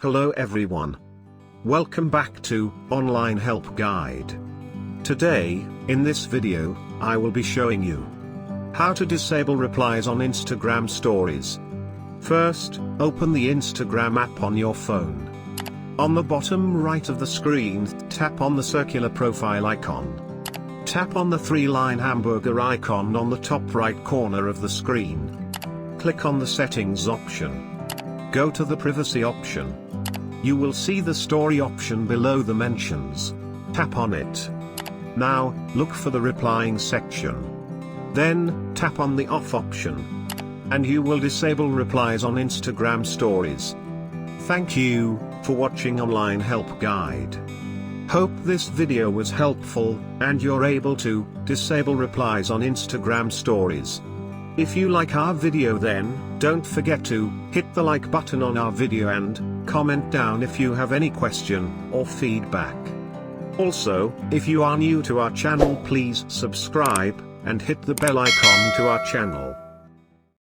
Hello everyone. Welcome back to Online Help Guide. Today, in this video, I will be showing you how to disable replies on Instagram stories. First, open the Instagram app on your phone. On the bottom right of the screen, tap on the circular profile icon. Tap on the three-line hamburger icon on the top right corner of the screen. Click on the settings option. Go to the privacy option. You will see the story option below the mentions. Tap on it. Now, look for the replying section. Then, tap on the off option. And you will disable replies on Instagram stories. Thank you for watching Online Help Guide. Hope this video was helpful, and you're able to disable replies on Instagram stories. If you like our video, then don't forget to hit the like button on our video and comment down if you have any question or feedback. Also, if you are new to our channel, please subscribe and hit the bell icon to our channel.